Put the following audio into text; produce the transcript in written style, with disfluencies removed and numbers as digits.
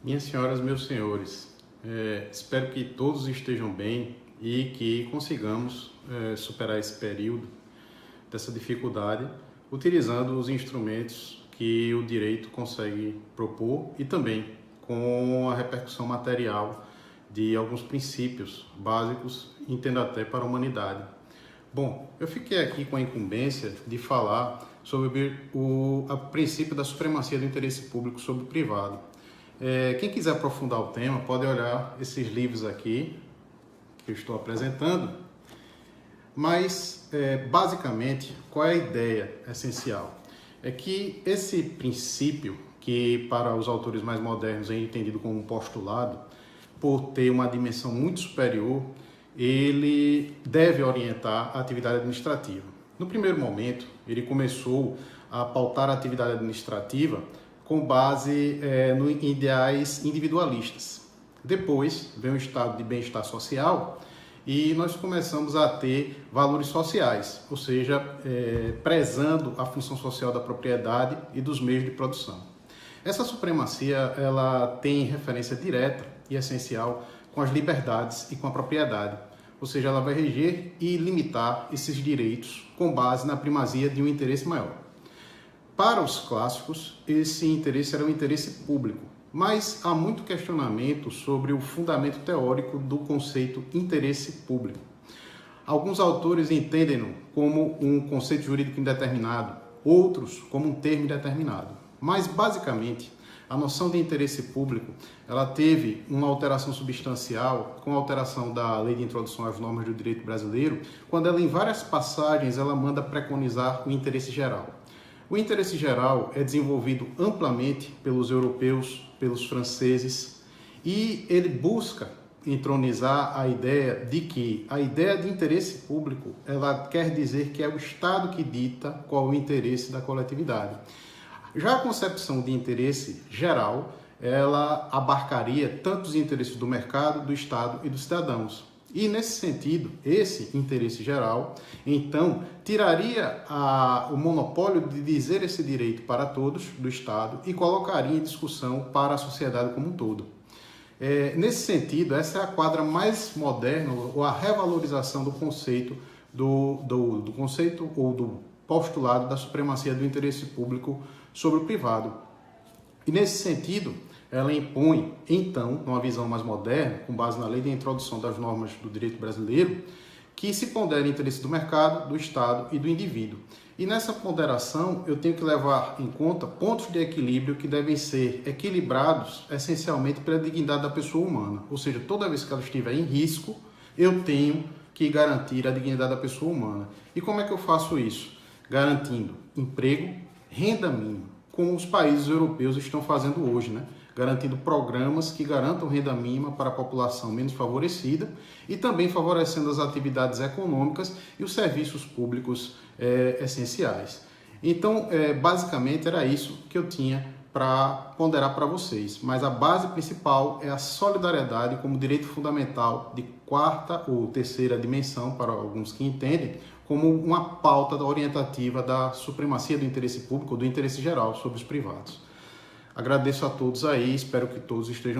Minhas senhoras, meus senhores, espero que todos estejam bem e que consigamos superar esse período dessa dificuldade utilizando os instrumentos que o direito consegue propor e também com a repercussão material de alguns princípios básicos, entendo até para a humanidade. Bom, eu fiquei aqui com a incumbência de falar sobre o princípio da supremacia do interesse público sobre o privado. Quem quiser aprofundar o tema pode olhar esses livros aqui que eu estou apresentando, mas basicamente qual é a ideia essencial? É que esse princípio, que para os autores mais modernos é entendido como um postulado, por ter uma dimensão muito superior, ele deve orientar a atividade administrativa. No primeiro momento, ele começou a pautar a atividade administrativa com base em ideais individualistas. Depois veio o estado de bem-estar social e nós começamos a ter valores sociais, ou seja, prezando a função social da propriedade e dos meios de produção. Essa supremacia ela tem referência direta e essencial com as liberdades e com a propriedade, ou seja, ela vai reger e limitar esses direitos com base na primazia de um interesse maior. Para os clássicos, esse interesse era um interesse público, mas há muito questionamento sobre o fundamento teórico do conceito interesse público. Alguns autores entendem-no como um conceito jurídico indeterminado, outros como um termo indeterminado. Mas, basicamente, a noção de interesse público ela teve uma alteração substancial com a alteração da Lei de Introdução às Normas do Direito Brasileiro, quando ela, em várias passagens, ela manda preconizar o interesse geral. O interesse geral é desenvolvido amplamente pelos europeus, pelos franceses, e ele busca entronizar a ideia de que a ideia de interesse público ela quer dizer que é o Estado que dita qual é o interesse da coletividade. Já a concepção de interesse geral, ela abarcaria tanto os interesses do mercado, do Estado e dos cidadãos. E, nesse sentido, esse interesse geral, então, tiraria o monopólio de dizer esse direito para todos do Estado e colocaria em discussão para a sociedade como um todo. Nesse sentido, essa é a quadra mais moderna, ou a revalorização do conceito do conceito ou do postulado da supremacia do interesse público sobre o privado. E nesse sentido, ela impõe, então, numa visão mais moderna, com base na lei de introdução das normas do direito brasileiro, que se pondere o interesse do mercado, do Estado e do indivíduo. E nessa ponderação, eu tenho que levar em conta pontos de equilíbrio que devem ser equilibrados essencialmente pela dignidade da pessoa humana. Ou seja, toda vez que ela estiver em risco, eu tenho que garantir a dignidade da pessoa humana. E como é que eu faço isso? Garantindo emprego, renda mínima, como os países europeus estão fazendo hoje, né? Garantindo programas que garantam renda mínima para a população menos favorecida e também favorecendo as atividades econômicas e os serviços públicos essenciais. Então, basicamente era isso que eu tinha para ponderar para vocês, mas a base principal é a solidariedade como direito fundamental de quarta ou terceira dimensão, para alguns que entendem, como uma pauta orientativa da supremacia do interesse público ou do interesse geral sobre os privados. Agradeço a todos aí, espero que todos estejam